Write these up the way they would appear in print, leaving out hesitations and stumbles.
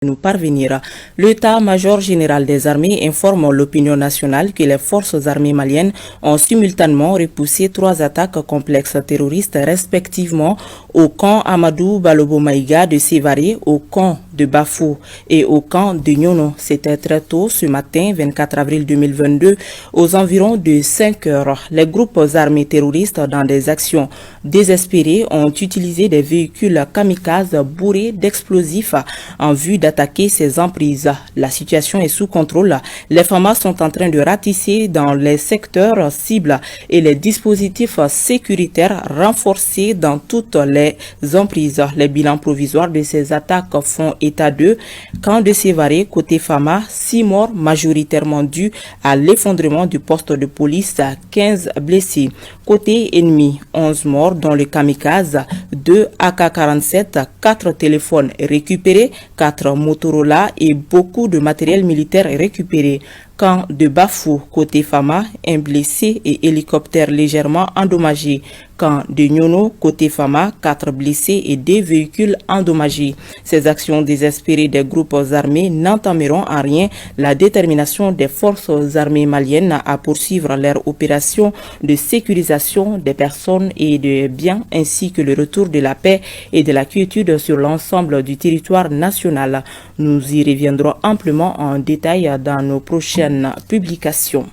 nous parvenir. L'état-major général des armées informe l'opinion nationale que les forces armées maliennes ont simultanément repoussé 3 attaques complexes terroristes respectivement au camp Amadou Balobo Maïga de Sévaré, au camp de Bafou et au camp de Nyono. C'était très tôt ce matin, 24 avril 2022, aux environs de 5 heures. Les groupes armés terroristes, dans des actions désespérées, ont utilisé des véhicules kamikazes bourrés d'explosifs en vue d'attaquer ces emprises. La situation est sous contrôle. Les FAMA sont en train de ratisser dans les secteurs cibles et les dispositifs sécuritaires renforcés dans toutes les emprises. Les bilans provisoires de ces attaques font état de camp de Sévaré, côté FAMA, 6 morts majoritairement dus à l'effondrement du poste de police, 15 blessés. Côté ennemi, 11 morts dont le kamikaze, 2 AK-47, 4 téléphones récupérés, 4 Motorola et beaucoup de matériel militaire récupéré. Camp de Bafou, côté FAMA, un blessé et hélicoptère légèrement endommagé. Camp de Nyono, côté FAMA, 4 blessés et 2 véhicules endommagés. Ces actions désespérées des groupes armés n'entameront en rien la détermination des forces armées maliennes à poursuivre leur opération de sécurisation des personnes et des biens ainsi que le retour de la paix et de la quiétude sur l'ensemble du territoire national. Nous y reviendrons amplement en détail dans nos prochaines publications.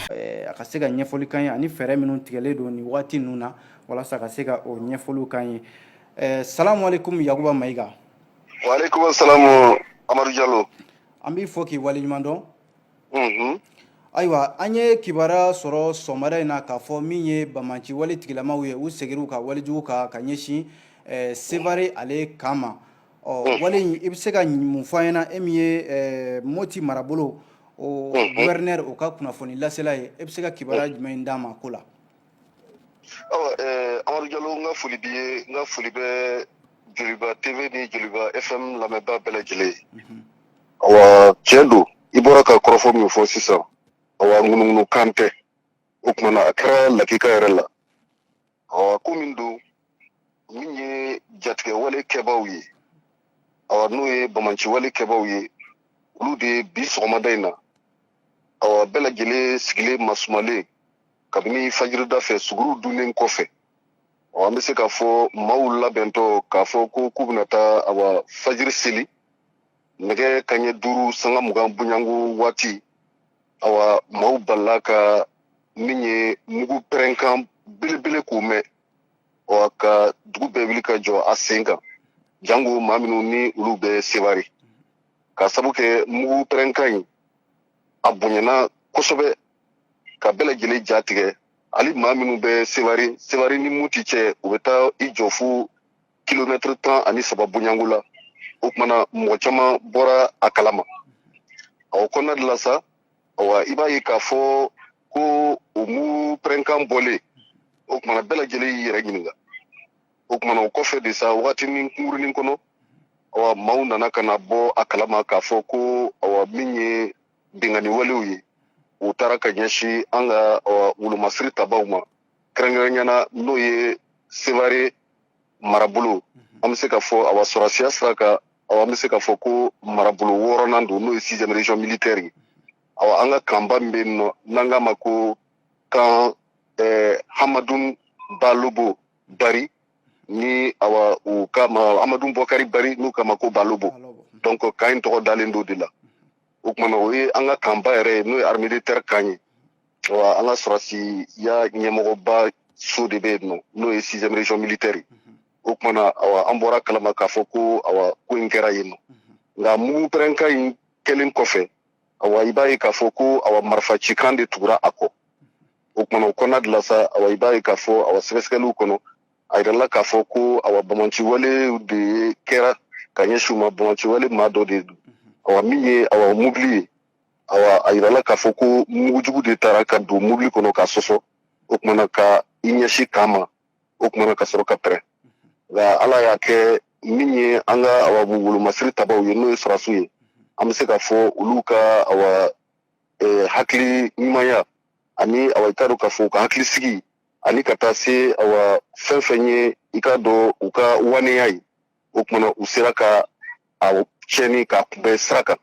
A ka se ka ɲɛfɔli kan ye ani fɛɛrɛ minnu tigɛlen don nin waati ninnu na walasa ka se ka o ɲɛfɔliw kan ye. Salamu alaikum Yakuba Mayiga. Wa alaikum salam Amadu Jalo. An b'i fɔ k'i waleɲuman dɔn. Ayiwa, an ye kibaruya sɔrɔ sɔgɔmada in na k'a fɔ min ye Bamaci wale tigilamaw ye u seginna u ka walejugu kan ka ɲɛsin Sévaré ale kan ma. Wale in i bɛ se ka mun fɔ an ɲɛna e min ye Moti marabolo o gouverneur o ka kunnafoni lasela ye e bɛ se ka kibaruya jumɛn d'a ma ko la? Amadu Jalo, n ka foli b'i ye, n ka foli bɛ Joliba TV ni Joliba FM lamɛnbaa bɛɛ lajɛlen ye. Awa, tiɲɛ don i bɔra ka kɔrɔfɔ min fɔ sisan, awa ŋunuŋunu kan tɛ, o kumana a kɛra lakika yɛrɛ la. Awa, ko min don min ye jatigɛ wale kɛbaaw ye, awa n'o ye Bamaci wale kɛbaaw ye, olu de bi sɔgɔmada in na awa bɛɛ lajɛlen sigilen masumalen kabini fajirida fɛ suguru dunnen kɔfɛ an bɛ se k'a fɔ maaw labɛntɔ k'a fɔ ko k'u bɛna taa awa fajiri seli nɛgɛ kanɲɛ 5 sanga 20 bonyanko waati awa maaw balila ka min ye mugu pɛrɛnkan belebele k'o mɛn awa ka dugu bɛɛ wuli ka jɔ a sen kan jango maa minnu ni olu bɛ Sévaré ka sabu kɛ mugu pɛrɛnkan in a bonyana kosɛbɛ ka bɛɛ lajɛlen ja tigɛ hali maa minnu bɛ Sévaré ni Moti cɛ u bɛ taa i jɔ fo kilomètre 13 bonyanko la o kumana mɔgɔ caman bɔra a kalama o kɔnɔna de la sa awa i b'a ye k'a fɔ ko o mugu pɛrɛnkan bɔlen o kumana bɛɛ lajɛlen y'i yɛrɛ ɲininka o kumana o kɔfɛ de sa wagatinin kunkurunin kɔnɔ awa maaw nana ka na bɔ a kalama k'a fɔ ko awa min ye bengani walew ye u taara ka ɲɛsin an ka wolomasiri tabaw ma kɛrɛnkɛrɛnyana n'o ye Sévaré marabolo an bɛ se ka fɔ awa sɔrɔsiya sira kan awa an bɛ se ka fɔ ko marabolo 6nan don n'o ye 6e région militaire ye awa an ka kanba min bɛ yen nɔ n'an k'a ma ko kan Hamadou Balobo Bari ni awa u kama Amadou Bokari Bari n'u kama ko Balobo donc kan in tɔgɔ dalen do de la o kumana o ye an ka kanba yɛrɛ ye n'o ye armée de terre kan ye awa an ka sɔrɔsiya ɲɛmɔgɔba so de bɛ yen nɔ n'o ye 6e région militaire ye o kumana awa an bɔra kalama k'a fɔ ko awa ko in kɛra yen nɔ nka mugu pɛrɛnkan in kɛlen kɔfɛ awa i b'a ye k'a fɔ ko awa marifa cikan de tugura a kɔ o kumana o kɔnɔna de la sa awa i b'a ye k'a fɔ awa sɛgɛsɛgɛliw kɔnɔ a yirala k'a fɔ ko awa Bamaci wale de kɛra ka ɲɛsin u ma Bamaci wale maa dɔ de don awa min ye awa mobili ye awa a yirala k'a fɔ ko mugujugu de taara ka don mobili kɔnɔ ka sɔsɔ o kumana ka i ɲɛsin kan ma o kumana ka sɔrɔ ka pɛrɛn nka ala y'a kɛ min ye an ka awa wolomasiri tabaw ye n'o ye sɔrɔsiw ye an bɛ se k'a fɔ olu ka awa hakili ɲumanya ani awa i t'a dɔn k'a fɔ u ka hakili sigi ani ka taa se awa fɛn fɛn ye i k'a dɔn u ka waneya ye o kumana u sera ka tiɲɛni k'a kunbɛn sira kan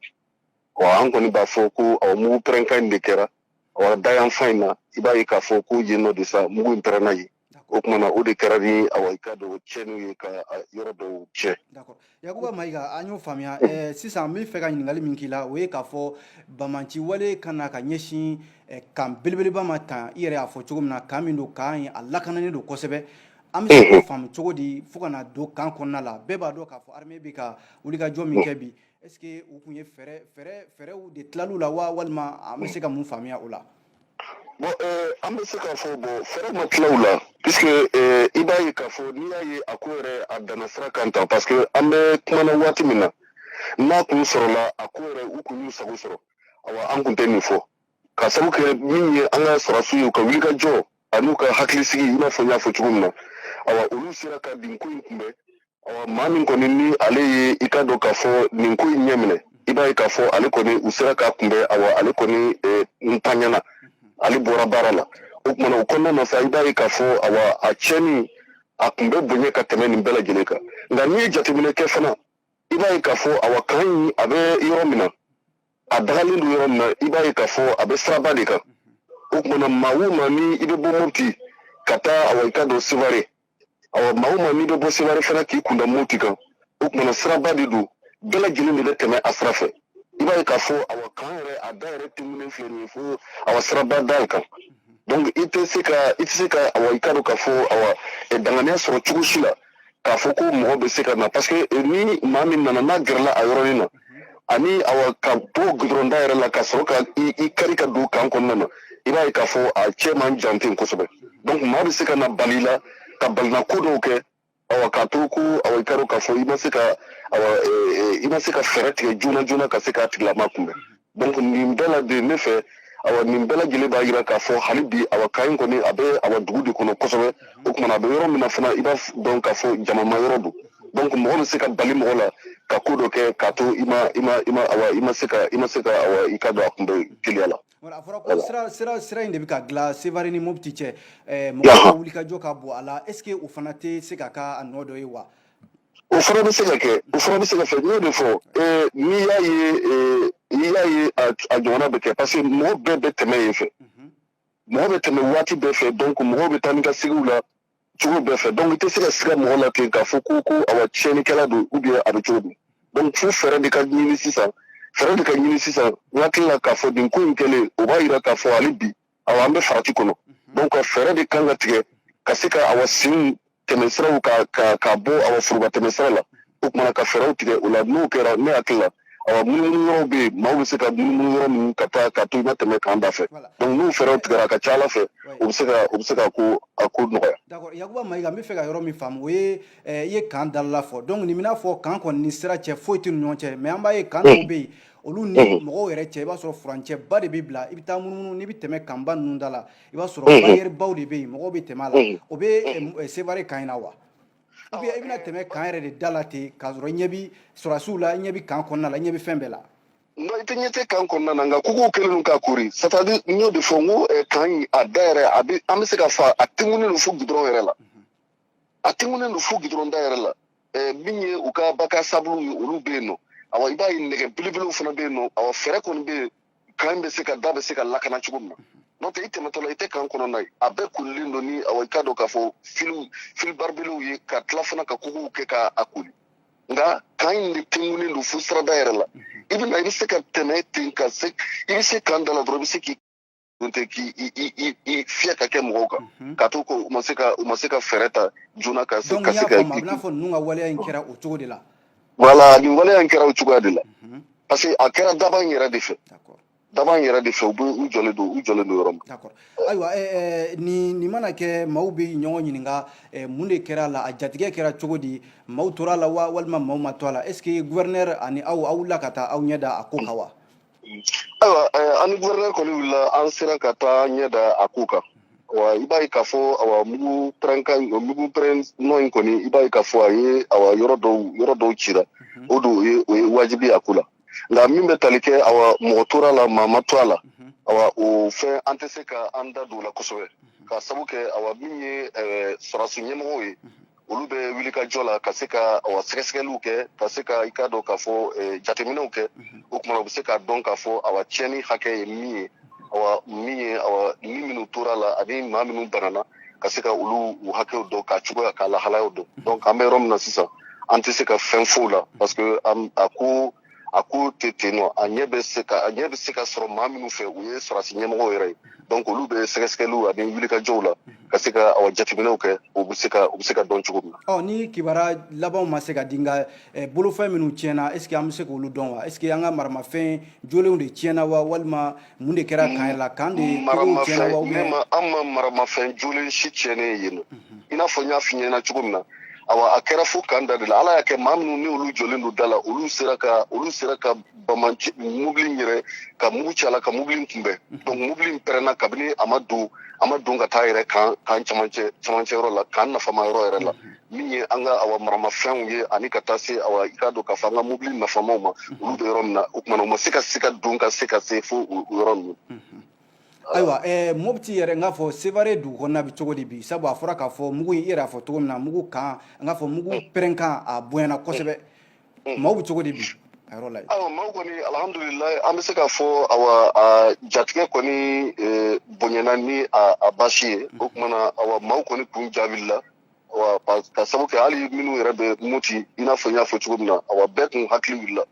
an kɔni b'a fɔ ko mugu pɛrɛnkan in de kɛra dayan fan in na i b'a ye k'a fɔ ko yen nɔ de sa mugu in pɛrɛnna yen o kumana o de kɛra ni i ka dɔn tiɲɛniw ye ka yɔrɔ dɔw tiɲɛ. D'accord. Yakuba Mayiga an y'o faamuya sisan n bɛ fɛ ka ɲininkali min k'i la o ye k'a fɔ Bamanci wale ka na ka ɲɛsin kan belebeleba ma tan i yɛrɛ y'a fɔ cogo min na kan min don kan ye a lakananen don kosɛbɛ an bɛ se k'o faamu cogo di fo ka na don kan kɔnɔna la bɛɛ b'a dɔn k'a fɔ armée bɛ ka wulikajɔ min kɛ bi est-ce que u tun ye fɛɛrɛw de tilal'u la wa walima an bɛ se ka mun faamuya o la. Bon an bɛ se k'a fɔ fɛɛrɛ ma tila u la puisque i b'a ye k'a fɔ n'i y'a ye a ko yɛrɛ a danna sira kan tan parce que an bɛ kumana waati min na n'a kun sɔrɔla a ko yɛrɛ u kun y'u sago sɔrɔ an kun tɛ nin fɔ ka sabu kɛ min ye an ka sɔrɔsiw ye u ka wulikajɔ an'u ka hakilisigi i n'a fɔ n y'a fɔ cogo min na olu sera ka nin ko in kunbɛn maa min kɔni ni ale ye i ka dɔn k'a fɔ nin ko in ɲɛ minɛ i b'a ye k'a fɔ ale kɔni u sera k'a kunbɛn ale kɔni ntanyana ale bɔra baara la o kumana o kɔnɔna na sa i b'a ye k'a fɔ a tiɲɛni a kun bɛ bonya ka tɛmɛ nin bɛɛ lajɛlen kan nka n'i ye jateminɛ kɛ fana i b'a ye k'a fɔ kan in a bɛ yɔrɔ min na a dagalen don yɔrɔ min na i b'a ye k'a fɔ a bɛ siraba de kan o kumana maa o maa ni i bɛ bɔ Mopti ka taa i ka don Sevare maa o maa n'i bɛ bɔ Sevare fana k'i kunda Mopti kan o kumana siraba de don bɛɛ lajɛlen de bɛ tɛmɛ a sira fɛ i b'a ye k'a fɔ kan yɛrɛ a da yɛrɛ tɛmɛnen filɛ nin ye fo siraba da kan donc i tɛ se ka i ka dɔn k'a fɔ danganiya sɔrɔ cogo si la k'a fɔ ko mɔgɔ bɛ se ka na parce que ni maa min nana n'a gɛrɛla a yɔrɔnin na ani ka bɔ goudron da yɛrɛ la ka sɔrɔ ka i kari ka don kan kɔnɔna na i b'a ye k'a fɔ a cɛ man jan ten kosɛbɛ donc maa bɛ se ka na bali la ka balina ko dɔw kɛ k'a to ko i ka dɔn k'a fɔ i ma se ka fɛɛrɛ tigɛ joona ka se k'a tigilama kunbɛn donc nin bɛɛ la de ne fɛ nin bɛɛ lajɛlen b'a jira k'a fɔ hali bi kan in kɔni a bɛ dugu de kɔnɔ kosɛbɛ o kumana a bɛ yɔrɔ min na fana i b'a dɔn k'a fɔ jamama yɔrɔ don donc mɔgɔ bɛ se ka bali mɔgɔ la ka ko dɔ kɛ k'a to i ma se ka i ka dɔn a kunbɛ teliya la. A fɔra ko sira in de bɛ ka dilan Sevare ni Mopti cɛ mɔgɔ ka wulikajɔ ka bon a la est-ce que o fana tɛ se ka k'a nɔ dɔ ye wa. o fana bɛ se ka kɛ n y'o de fɔ n'i y'a ye a ɲɔgɔnna bɛ kɛ parce que mɔgɔ bɛɛ bɛ tɛmɛ yen fɛ mɔgɔ bɛ tɛmɛ waati bɛɛ fɛ donc mɔgɔw bɛ taa ni ka segiw la cogo bɛɛ fɛ donc i tɛ se ka siga mɔgɔ la ten k'a fɔ ko tiɲɛnikɛla don ou bien a bɛ cogo di donc fo fɛɛrɛ de ka ɲini sisan n hakili la k'a fɔ nin ko in kɛlen o b'a jira k'a fɔ hali bi an bɛ farati kɔnɔ donc fɛɛrɛ de kan ka tigɛ ka se ka sen tɛmɛsiraw ka bɔ foroba tɛmɛsira la o kumana ka fɛɛrɛw tigɛ o la n'o kɛra ne hakili la munumunu yɔrɔw bɛ yen maaw bɛ se ka munumunu yɔrɔ ninnu ka to i ma tɛmɛ kan da fɛ donc n'u fɛɛrɛw tigɛra a ka ca Ala fɛ o bɛ se ka ko nɔgɔya. D'accord Yakuba Mayiga n bɛ fɛ ka yɔrɔ min faamu o ye i ye kan dalala fɔ donc nin bɛna fɔ kan kɔni ni sira cɛ foyi tɛ ni ɲɔgɔn cɛ mais an b'a ye kan dɔw bɛ yen olu ni mɔgɔw yɛrɛ cɛ i b'a sɔrɔ furancɛ ba de bɛ bila i bɛ taa munumunu n'i bɛ tɛmɛ kanba ninnu da la i b'a sɔrɔ barrière baw de bɛ yen mɔgɔw bɛ tɛmɛ a la o bɛ Sevare kan in na wa. ou bien i bɛna tɛmɛ kan yɛrɛ de da la ten k'a sɔrɔ i ɲɛ bɛ sɔrɔdasiw la i ɲɛ bɛ kan kɔnɔna la i ɲɛ bɛ fɛn bɛɛ la. non i tɛ ɲɛ tɛ kan kɔnɔna na nka kogow kɛlen don k'a kori c'est-à-dire n y'o de fɔ n ko kan in a da yɛrɛ an bɛ se ka fɔ a tɛnkunnen don fo goudron yɛrɛ la a tɛnkunnen don fo goudron da yɛrɛ la min ye u ka baka sabulu ye olu bɛ yen nɔ i b'a ye nɛgɛ belebelew fana bɛ yen nɔ fɛɛrɛ kɔni bɛ yen kan bɛ se ka lakana cogo min na n'o tɛ i tɛmɛtɔ la i tɛ kan kɔnɔna ye a bɛɛ kolilen don ni i ka dɔn k'a fɔ fil barbelew ye ka tila fana ka kogow kɛ k'a koli nka kan in de tɛnkunnen don fo sirada yɛrɛ la i bɛ se ka tɛmɛ ten ka se i bɛ se kan da la dɔrɔn i bɛ se k'i fiyɛ ka kɛ mɔgɔw kan k'a to ko u ma se ka fɛɛrɛ ta joona ka se ka. donc n'i y'a faamu a bɛ n'a fɔ ninnu ka waleya in kɛra o cogo de la. voilà nin waleya in kɛra o cogoya de la parce que a kɛra daba in yɛrɛ de fɛ u jɔlen don yɔrɔ min. d'accord ayiwa nin mana kɛ maaw bɛ ɲɔgɔn ɲininka mun de kɛra a la a jatigɛ kɛra cogo di maaw tora a la wa walima maaw ma to a la est ce que gouverneur ani aw wulila ka taa aw ɲɛ da a ko kan wa. ayiwa an ni gouverneur kɔni wulila an sera ka taa ɲɛ da a ko kan i b'a ye k'a fɔ mugu pɛrɛn nɔ in kɔni i b'a ye k'a fɔ a ye yɔrɔ dɔw cira o don o ye wajibi a ko la nka min bɛ tali kɛ mɔgɔ tora la maa ma to a la o fɛn an tɛ se ka an da don o la kosɛbɛ ka sabu kɛ min ye sɔrɔdasi ɲɛmɔgɔw ye olu bɛ wuli ka jɔ la ka se ka awa sɛgɛsɛgɛliw kɛ ka se ka i ka dɔn k'a fɔ jateminɛw kɛ o kumana u bɛ se ka dɔn k'a fɔ awa tiɲɛni hakɛ ye min ye awa min ye awa ni minnu tora la ani maa minnu banana ka se ka olu u hakɛw dɔn k'a cogoya k'a lahalayaw dɔn donc an bɛ yɔrɔ min na sisan an tɛ se ka fɛn f'o la parce que a ko tɛ ten nɔ a ɲɛ bɛ se ka sɔrɔ maa minnu fɛ u ye sɔrɔsi ɲɛmɔgɔw yɛrɛ ye donc olu bɛ sɛgɛsɛgɛliw ani wulikajɔw la ka se ka awa jateminɛw kɛ u bɛ se ka dɔn cogo min na. Ni kibara labanw ma se ka di nka bolofɛn minnu tiɲɛna est ce que an bɛ se k'olu dɔn wa est ce que an ka maramafɛn jolenw de tiɲɛna wa walima mun de kɛra kan yɛrɛ la kan de cogow tiɲɛna wa an ma maramafɛn jolen si tiɲɛnen yen nɔ i n'a fɔ n y'a f'i ɲɛna cogo min na awa a kɛra fo kan da de la ala y'a kɛ maa minnu ni olu jɔlen don da la olu sera ka mobili yɛrɛ ka mugu ci a la ka mobili kunbɛn donc mobili pɛrɛnna kabini a ma don ka taa yɛrɛ kan camancɛyɔrɔ la kan nafama yɔrɔ yɛrɛ la min ye an ka awa maramafɛnw ye ani ka taa se awa i k'a dɔn k'a fɔ an ka mobili nafamaw ma olu bɛ yɔrɔ min na o kumana u ma se ka don ka se fo yɔrɔ ninnu. Ayiwa Mopti yɛrɛ n k'a fɔ Sevare dugu kɔnɔna bɛ cogo di bi sabu a fɔra k'a fɔ mugu in i yɛrɛ y'a fɔ cogo min na mugu kan n k'a fɔ mugu pɛrɛnkan a bonyana kosɛbɛ maaw bɛ cogo di bi a yɔrɔ la yen. Maaw kɔni alhamdulilayi an bɛ se k'a fɔ awa jatigɛ kɔni bonyana ni a basi ye o kumana awa maaw kɔni kun jaabila awa ka sabu kɛ hali minnu yɛrɛ bɛ Mopti i n'a fɔ n y'a fɔ cogo min na awa bɛɛ kun hakili wulila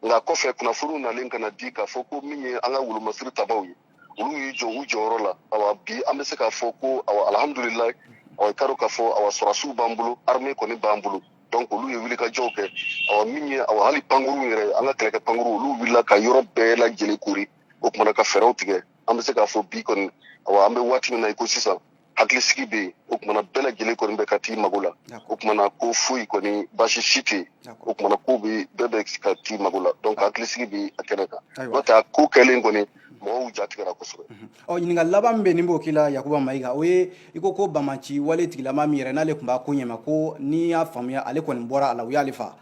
nka kɔfɛ kunnafoniw nalen ka na di k'a fɔ ko min ye an ka wolomasiri tabaw ye olu y'i jɔ u jɔyɔrɔ la awa bi an bɛ se k'a fɔ ko awa alhamdulilayi awa i ka dɔn k'a fɔ awa sɔrɔdasiw b'an bolo armée kɔni b'an bolo donc olu ye wulikajɔw kɛ awa min ye awa hali pankuru yɛrɛ an ka kɛlɛkɛ pankuru olu wulila ka yɔrɔ bɛɛ lajɛlen kori o kumana ka fɛɛrɛw tigɛ an bɛ se k'a fɔ bi kɔni awa an bɛ waati min na i ko sisan hakilisigi bɛ yen o kumana bɛɛ lajɛlen kɔni bɛ ka t'i mago la o kumana ko foyi kɔni baasi si tɛ yen o kumana ko bɛɛ bɛ ka t'i mago la donc hakilisigi bɛ a kɛnɛ kan n'o tɛ a ko kɛlen kɔni mɔgɔw jatigɛra kosɛbɛ. Ɲininka laban min bɛ nin b'o k'i la Yakuba Mayiga o ye i ko Bamaci wale tigilama min yɛrɛ n'ale tun b'a ko ɲɛma ko n'i y'a faamuya ale kɔni bɔra a la u y'ale fa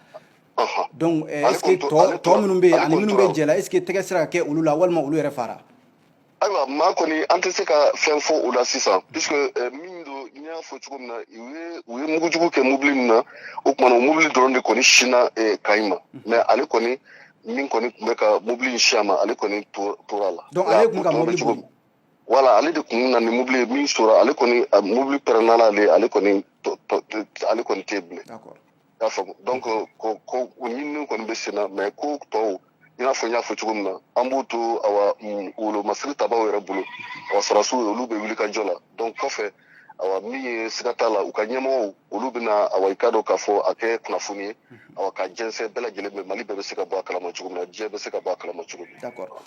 donc est ce que tɔ minnu bɛ yen ani minnu bɛ jɛ la est ce que tɛgɛ sera ka kɛ olu la walima olu yɛrɛ fara. Ayiwa maa kɔni an tɛ se ka fɛn fɔ o la sisan puisque min don n y'a fɔ cogo min na u ye mugujugu kɛ mobili min na o kumana o mobili dɔrɔn de kɔni sinna Kayi ma mais ale kɔni min kɔni tun bɛ ka mobili in si a ma ale kɔni tora la. donc ale tun ka mobili boli. Voilà ale de kun na ni mobili ye min sɔrɔ ale kɔni mobili pɛrɛnna ale kɔni tɛ bilen. d'accord. I y'a faamu donc ko o ɲinini kɔni bɛ sen na mais ko tɔw i n'a fɔ n y'a fɔ cogo min na an b'o to awa wolomasiri tabaw yɛrɛ bolo awa sɔrɔdasiw olu bɛ wulikajɔ la donc kɔfɛ awa min ye siga t'a la u ka ɲɛmɔgɔw olu bɛna awa i ka dɔn k'a fɔ a kɛ kunnafoni ye awa ka jɛnsɛn bɛɛ lajɛlen bɛ Mali bɛɛ bɛ se ka bɔ a kalama cogo min na diɲɛ bɛ se ka bɔ a kalama cogo min na. d'accord.